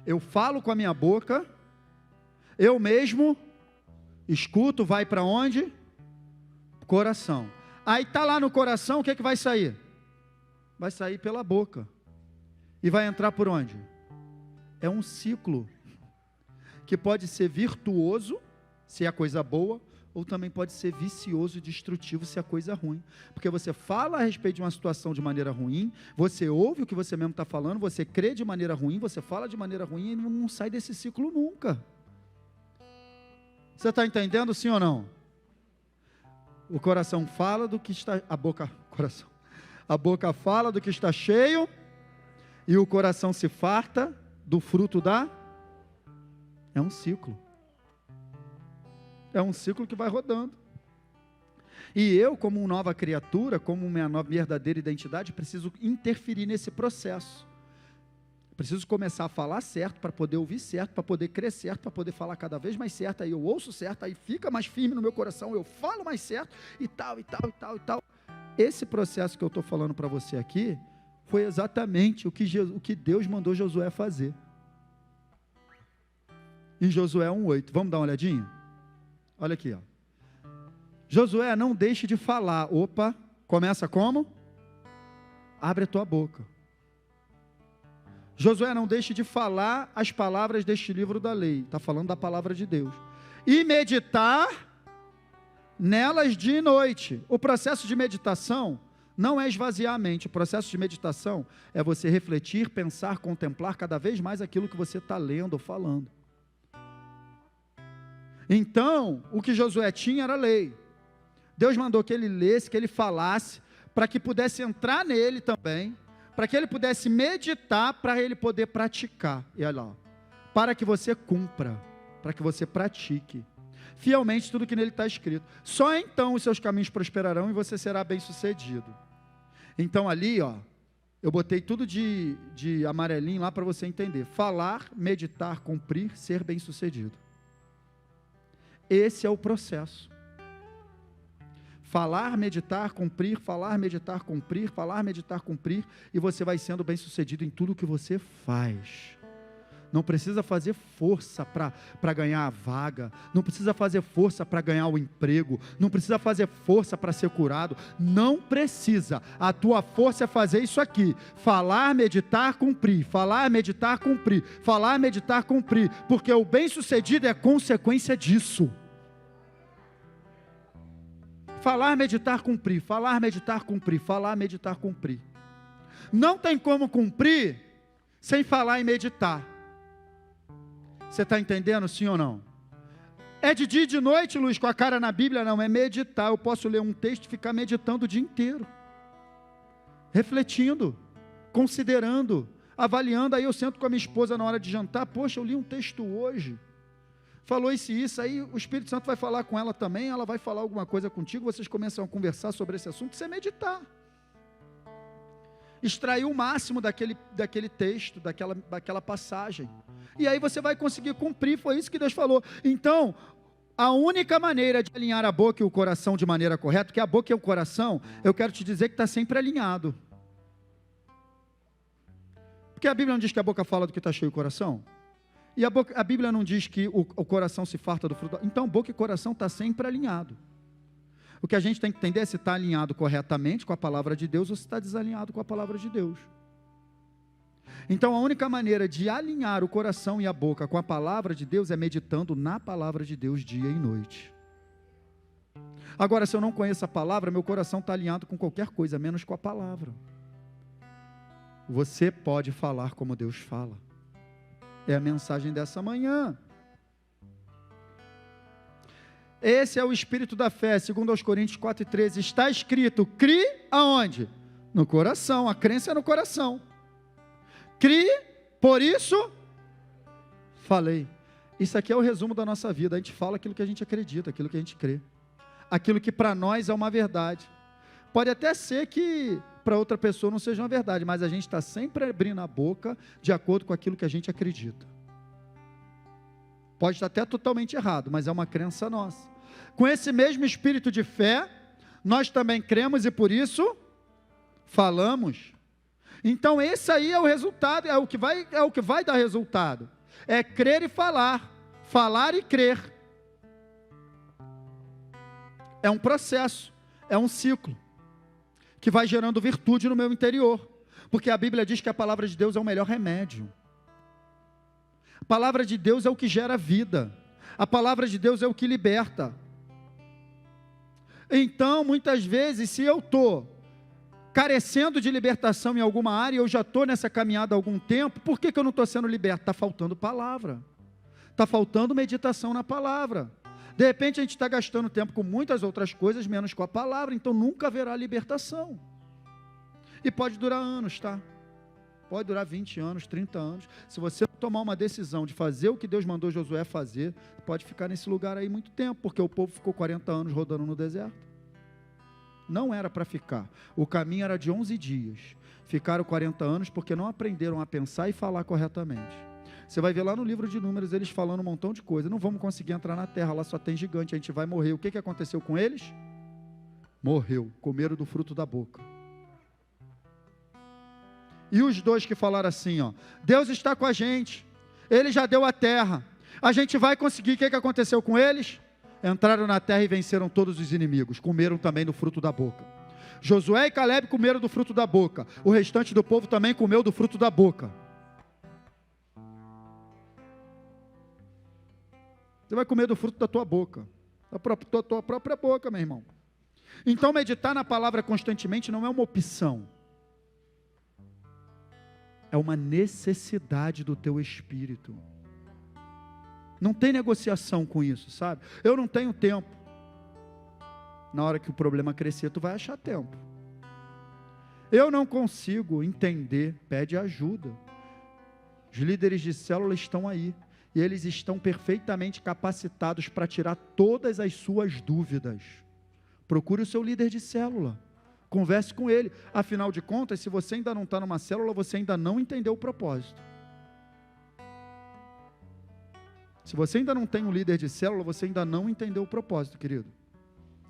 Eu falo com a minha boca, eu mesmo escuto, vai para onde? Coração. Aí está lá no coração, o que é que vai sair? Vai sair pela boca. E vai entrar por onde? É um ciclo que pode ser virtuoso, se é coisa boa, ou também pode ser vicioso e destrutivo, se é coisa ruim. Porque você fala a respeito de uma situação de maneira ruim, você ouve o que você mesmo está falando, você crê de maneira ruim, você fala de maneira ruim e não sai desse ciclo nunca. Você está entendendo, sim ou não? O coração fala do que está... A boca fala do que está cheio e o coração se farta do fruto da... É um ciclo. É um ciclo que vai rodando. E eu, como nova criatura, como minha nova verdadeira identidade, preciso interferir nesse processo. Preciso começar a falar certo, para poder ouvir certo, para poder crer certo, para poder falar cada vez mais certo, aí eu ouço certo, aí fica mais firme no meu coração, eu falo mais certo, e tal, e tal, e tal, e tal. Esse processo que eu estou falando para você aqui, foi exatamente o que Deus mandou Josué fazer. Em Josué 1:8, vamos dar uma olhadinha? Olha aqui, ó. Josué, não deixe de falar. Opa, começa como? Abre a tua boca. Josué, não deixe de falar as palavras deste livro da lei. Está falando da palavra de Deus. E meditar nelas dia e noite. O processo de meditação não é esvaziar a mente. O processo de meditação é você refletir, pensar, contemplar cada vez mais aquilo que você está lendo ou falando. Então, o que Josué tinha era a lei. Deus mandou que ele lesse, que ele falasse, para que pudesse entrar nele também, para que ele pudesse meditar, para ele poder praticar. E olha lá, para que você cumpra, para que você pratique fielmente tudo que nele está escrito. Só então os seus caminhos prosperarão e você será bem sucedido. Então ali, ó, eu botei tudo de amarelinho lá para você entender. Falar, meditar, cumprir, ser bem sucedido. Esse é o processo. Falar, meditar, cumprir, falar, meditar, cumprir, falar, meditar, cumprir, e você vai sendo bem sucedido em tudo que você faz. Não precisa fazer força para ganhar a vaga, não precisa fazer força para ganhar o emprego, não precisa fazer força para ser curado, não precisa. A tua força é fazer isso aqui: falar, meditar, cumprir, falar, meditar, cumprir, falar, meditar, cumprir, porque o bem-sucedido é consequência disso. Falar, meditar, cumprir. Falar, meditar, cumprir. Falar, meditar, cumprir. Não tem como cumprir sem falar e meditar. Você está entendendo, sim ou não? É de dia e de noite, Luiz, com a cara na Bíblia? Não, é meditar. Eu posso ler um texto e ficar meditando o dia inteiro. Refletindo, considerando, avaliando. Aí eu sento com a minha esposa na hora de jantar. Poxa, eu li um texto hoje. Falou isso. Aí o Espírito Santo vai falar com ela também. Ela vai falar alguma coisa contigo. Vocês começam a conversar sobre esse assunto. Isso é meditar. Extrair o máximo daquele texto, daquela passagem. E aí você vai conseguir cumprir, foi isso que Deus falou. Então, a única maneira de alinhar a boca e o coração de maneira correta, que a boca e o coração, eu quero te dizer que está sempre alinhado. Porque a Bíblia não diz que a boca fala do que está cheio o coração? E a Bíblia não diz que o coração se farta do fruto. Então, boca e coração está sempre alinhado. O que a gente tem que entender é se está alinhado corretamente com a palavra de Deus ou se está desalinhado com a palavra de Deus. Então a única maneira de alinhar o coração e a boca com a palavra de Deus é meditando na palavra de Deus dia e noite. Agora, se eu não conheço a palavra, meu coração está alinhado com qualquer coisa, menos com a palavra. Você pode falar como Deus fala. É a mensagem dessa manhã. Esse é o espírito da fé, segundo aos Coríntios 4:13, está escrito, crie aonde? No coração, a crença é no coração. Crie, por isso, falei. Isso aqui é o resumo da nossa vida, a gente fala aquilo que a gente acredita, aquilo que a gente crê. Aquilo que para nós é uma verdade. Pode até ser que para outra pessoa não seja uma verdade, mas a gente está sempre abrindo a boca de acordo com aquilo que a gente acredita. Pode estar até totalmente errado, mas é uma crença nossa. Com esse mesmo espírito de fé, nós também cremos e por isso falamos. Então esse aí é o resultado, é o que vai dar resultado. É crer e falar e crer. É um processo, é um ciclo, que vai gerando virtude no meu interior. Porque a Bíblia diz que a palavra de Deus é o melhor remédio. A palavra de Deus é o que gera vida. A palavra de Deus é o que liberta. Então, muitas vezes, se eu estou carecendo de libertação em alguma área, eu já estou nessa caminhada há algum tempo, por que eu não estou sendo liberto? Está faltando palavra. Está faltando meditação na palavra. De repente, a gente está gastando tempo com muitas outras coisas, menos com a palavra, então nunca haverá libertação. E pode durar anos, tá? Pode durar 20 anos, 30 anos. Se você tomar uma decisão de fazer o que Deus mandou Josué fazer, pode ficar nesse lugar aí muito tempo, porque o povo ficou 40 anos rodando no deserto. Não era para ficar. O caminho era de 11 dias. Ficaram 40 anos porque não aprenderam a pensar e falar corretamente. Você vai ver lá no livro de Números, eles falando um montão de coisa. Não vamos conseguir entrar na terra, lá só tem gigante, a gente vai morrer. O que aconteceu com eles? Morreu, comeram do fruto da boca. E os dois que falaram assim, ó, Deus está com a gente, Ele já deu a terra, a gente vai conseguir. O que aconteceu com eles? Entraram na terra e venceram todos os inimigos, comeram também do fruto da boca. Josué e Caleb comeram do fruto da boca, o restante do povo também comeu do fruto da boca. Você vai comer do fruto da tua boca, da tua própria boca, meu irmão. Então meditar na palavra constantemente não é uma opção, é uma necessidade do teu espírito. Não tem negociação com isso, sabe? Eu não tenho tempo. Na hora que o problema crescer, tu vai achar tempo. Eu não consigo entender, pede ajuda. Os líderes de célula estão aí, e eles estão perfeitamente capacitados para tirar todas as suas dúvidas. Procure o seu líder de célula. Converse com ele. Afinal de contas, se você ainda não está numa célula, você ainda não entendeu o propósito. Se você ainda não tem um líder de célula, você ainda não entendeu o propósito, querido.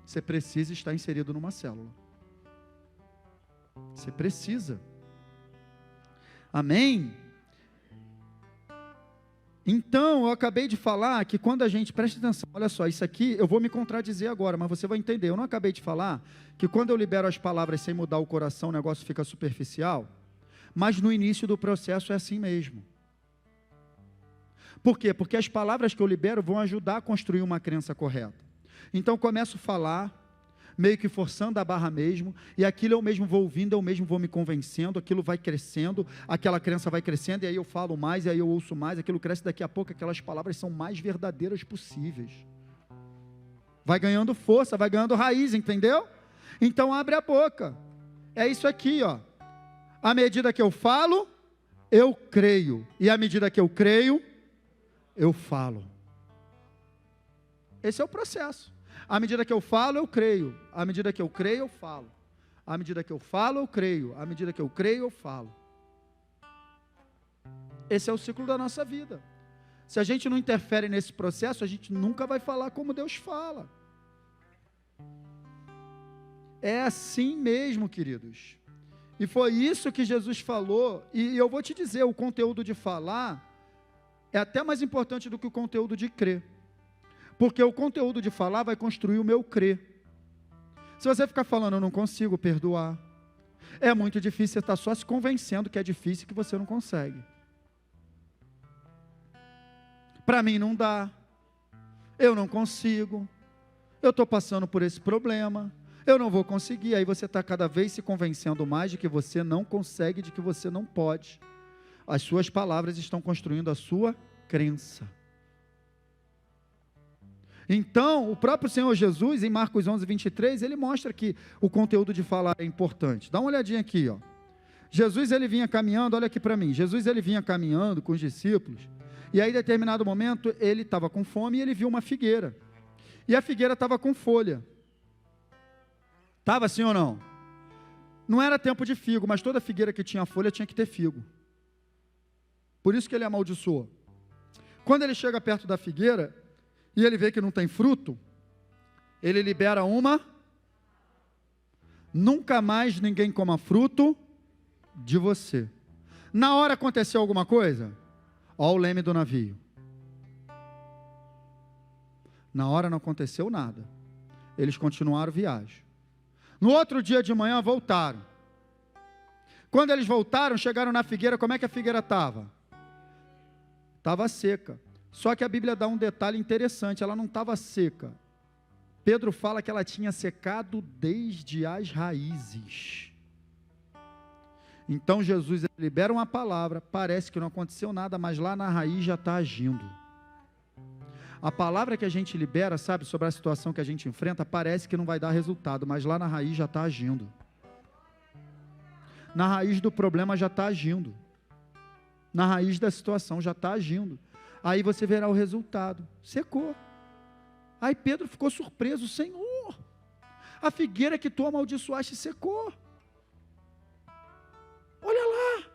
Você precisa estar inserido numa célula. Você precisa. Amém? Então, eu acabei de falar que quando a gente, preste atenção, olha só, isso aqui, eu vou me contradizer agora, mas você vai entender. Eu não acabei de falar que quando eu libero as palavras sem mudar o coração, o negócio fica superficial, mas no início do processo é assim mesmo. Por quê? Porque as palavras que eu libero vão ajudar a construir uma crença correta. Então, eu começo a falar, meio que forçando a barra mesmo, e aquilo eu mesmo vou ouvindo, eu mesmo vou me convencendo, aquilo vai crescendo, aquela crença vai crescendo, e aí eu falo mais, e aí eu ouço mais, aquilo cresce, daqui a pouco aquelas palavras são mais verdadeiras possíveis. Vai ganhando força, vai ganhando raiz, entendeu? Então abre a boca. É isso aqui, ó. À medida que eu falo, eu creio, e à medida que eu creio, eu falo. Esse é o processo. À medida que eu falo, eu creio. À medida que eu creio, eu falo. À medida que eu falo, eu creio. À medida que eu creio, eu falo. Esse é o ciclo da nossa vida. Se a gente não interfere nesse processo, a gente nunca vai falar como Deus fala. É assim mesmo, queridos. E foi isso que Jesus falou. E eu vou te dizer, o conteúdo de falar é até mais importante do que o conteúdo de crer. Porque o conteúdo de falar vai construir o meu crer. Se você ficar falando, eu não consigo perdoar, é muito difícil, você está só se convencendo que é difícil e que você não consegue. Para mim não dá, eu não consigo, eu estou passando por esse problema, eu não vou conseguir. Aí você está cada vez se convencendo mais de que você não consegue, de que você não pode. As suas palavras estão construindo a sua crença. Então, o próprio Senhor Jesus, em Marcos 11, 23, ele mostra que o conteúdo de falar é importante. Dá uma olhadinha aqui, ó. Jesus, ele vinha caminhando, olha aqui para mim. Jesus, ele vinha caminhando com os discípulos, e aí, em determinado momento, ele estava com fome e ele viu uma figueira. E a figueira estava com folha. Estava assim ou não? Não era tempo de figo, mas toda figueira que tinha folha tinha que ter figo. Por isso que ele amaldiçoou. Quando ele chega perto da figueira, e ele vê que não tem fruto, ele libera uma: nunca mais ninguém coma fruto de você. Na hora aconteceu alguma coisa? Olha o leme do navio. Na hora não aconteceu nada. Eles continuaram a viagem. No outro dia de manhã voltaram. Quando eles voltaram, chegaram na figueira, como é que a figueira estava? Estava seca. Só que a Bíblia dá um detalhe interessante, ela não estava seca. Pedro fala que ela tinha secado desde as raízes. Então Jesus libera uma palavra, parece que não aconteceu nada, mas lá na raiz já está agindo. A palavra que a gente libera, sabe, sobre a situação que a gente enfrenta, parece que não vai dar resultado, mas lá na raiz já está agindo. Na raiz do problema já está agindo. Na raiz da situação já está agindo. Aí você verá o resultado. Secou. Aí Pedro ficou surpreso. Senhor, a figueira que tu amaldiçoaste secou. Olha lá,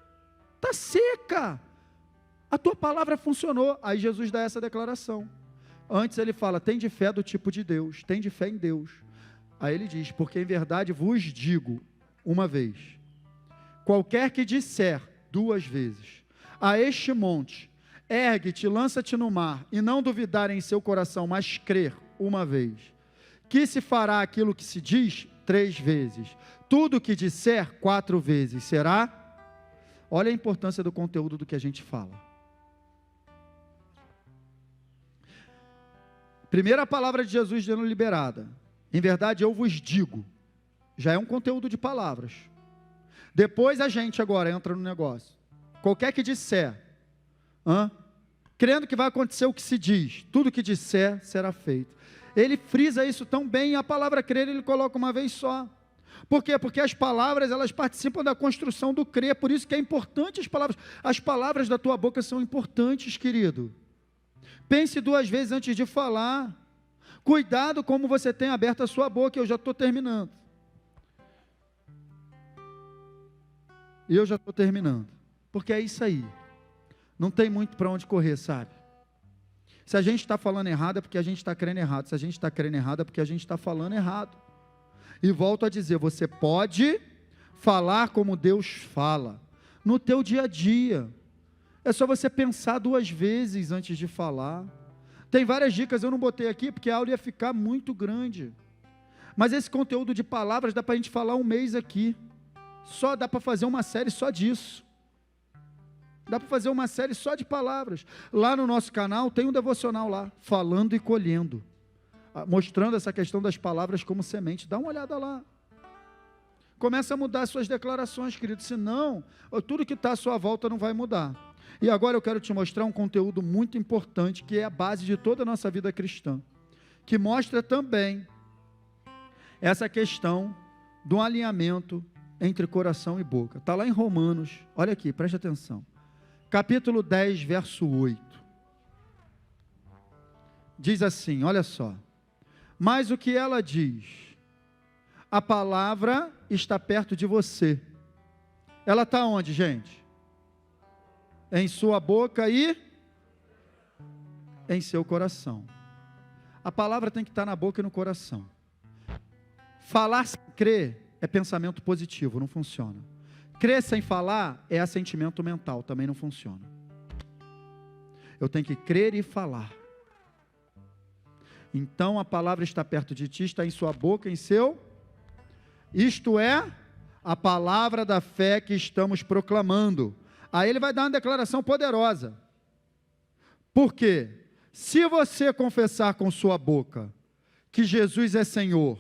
está seca. A tua palavra funcionou. Aí Jesus dá essa declaração. Antes ele fala, tem de fé do tipo de Deus, tem de fé em Deus. Aí ele diz, porque em verdade vos digo, uma vez, qualquer que disser 2 vezes, a este monte, ergue-te, lança-te no mar, e não duvidar em seu coração, mas crer, uma vez, que se fará aquilo que se diz 3 vezes, tudo que disser 4 vezes, será? Olha a importância do conteúdo do que a gente fala. Primeira palavra de Jesus sendo liberada, em verdade eu vos digo, já é um conteúdo de palavras. Depois a gente agora entra no negócio, qualquer que disser, crendo que vai acontecer o que se diz, tudo que disser será feito. Ele frisa isso tão bem, a palavra crer ele coloca uma vez só. Por quê? Porque as palavras, elas participam da construção do crer, por isso que é importante as palavras da tua boca são importantes, querido. Pense 2 vezes antes de falar, cuidado como você tem aberto a sua boca, eu já estou terminando. Porque é isso aí. Não tem muito para onde correr, sabe? Se a gente está falando errado é porque a gente está crendo errado. Se a gente está crendo errado é porque a gente está falando errado. E volto a dizer, você pode falar como Deus fala, no teu dia a dia. É só você pensar 2 vezes antes de falar. Tem várias dicas, eu não botei aqui porque a aula ia ficar muito grande. Mas esse conteúdo de palavras dá para a gente falar 1 mês aqui. Só dá para fazer uma série só disso. Dá para fazer uma série só de palavras. Lá no nosso canal tem um devocional lá, Falando e Colhendo. mostrando essa questão das palavras como semente. Dá uma olhada lá. Começa a mudar suas declarações, querido, senão tudo que está à sua volta não vai mudar. E agora eu quero te mostrar um conteúdo muito importante, que é a base de toda a nossa vida cristã, que mostra também essa questão do alinhamento entre coração e boca. Está lá em Romanos, olha aqui, preste atenção. Capítulo 10, verso 8. Diz assim, olha só. Mas o que ela diz? A palavra está perto de você. Ela está onde, gente? Em sua boca e em seu coração. A palavra tem que estar na boca e no coração. Falar sem crer é pensamento positivo, não funciona. Crer sem falar é assentimento mental, também não funciona. Eu tenho que crer e falar. Então a palavra está perto de ti, está em sua boca, em seu... Isto é a palavra da fé que estamos proclamando. Aí ele vai dar uma declaração poderosa. Por quê? Se você confessar com sua boca que Jesus é Senhor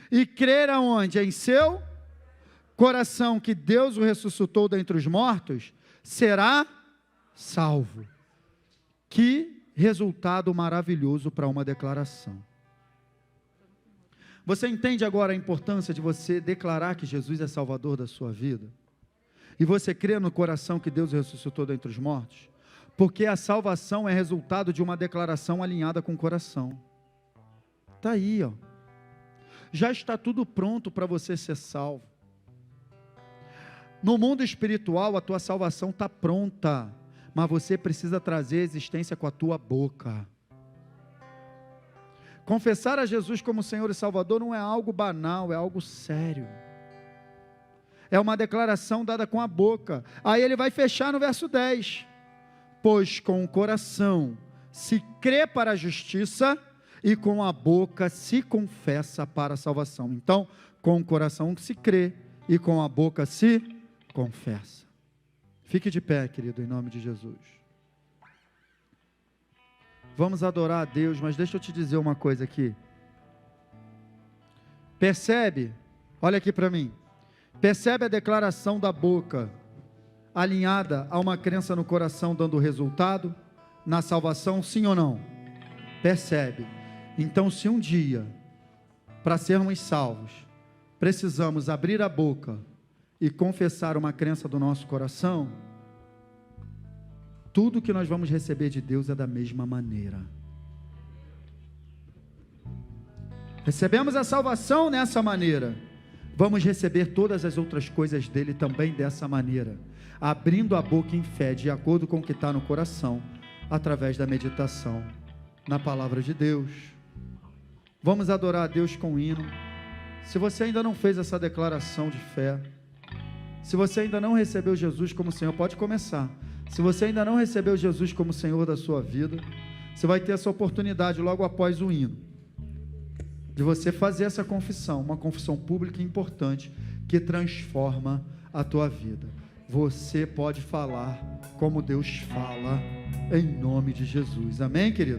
e crer aonde? Em seu coração que Deus o ressuscitou dentre os mortos, será salvo. Que resultado maravilhoso para uma declaração. Você entende agora a importância de você declarar que Jesus é Salvador da sua vida? E você crê no coração que Deus ressuscitou dentre os mortos? Porque a salvação é resultado de uma declaração alinhada com o coração. Está aí, ó. Já está tudo pronto para você ser salvo. No mundo espiritual, a tua salvação está pronta, mas você precisa trazer a existência com a tua boca. Confessar a Jesus como Senhor e Salvador não é algo banal, é algo sério. É uma declaração dada com a boca. Aí ele vai fechar no verso 10. Pois com o coração se crê para a justiça e com a boca se confessa para a salvação. Então, com o coração se crê e com a boca se confessa. Fique de pé, querido, em nome de Jesus. Vamos adorar a Deus, mas deixa eu te dizer uma coisa aqui. Percebe? Olha aqui para mim. Percebe a declaração da boca alinhada a uma crença no coração dando resultado na salvação, sim ou não? Percebe? Então, se um dia, para sermos salvos, precisamos abrir a boca e confessar uma crença do nosso coração, tudo que nós vamos receber de Deus é da mesma maneira. Recebemos a salvação nessa maneira, vamos receber todas as outras coisas dele também dessa maneira, abrindo a boca em fé, de acordo com o que está no coração, através da meditação na palavra de Deus. Vamos adorar a Deus com hino. Se você ainda não fez essa declaração de fé, se você ainda não recebeu Jesus como Senhor, pode começar. Se você ainda não recebeu Jesus como Senhor da sua vida, você vai ter essa oportunidade logo após o hino, de você fazer essa confissão, uma confissão pública importante, que transforma a tua vida. Você pode falar como Deus fala, em nome de Jesus. Amém, querido?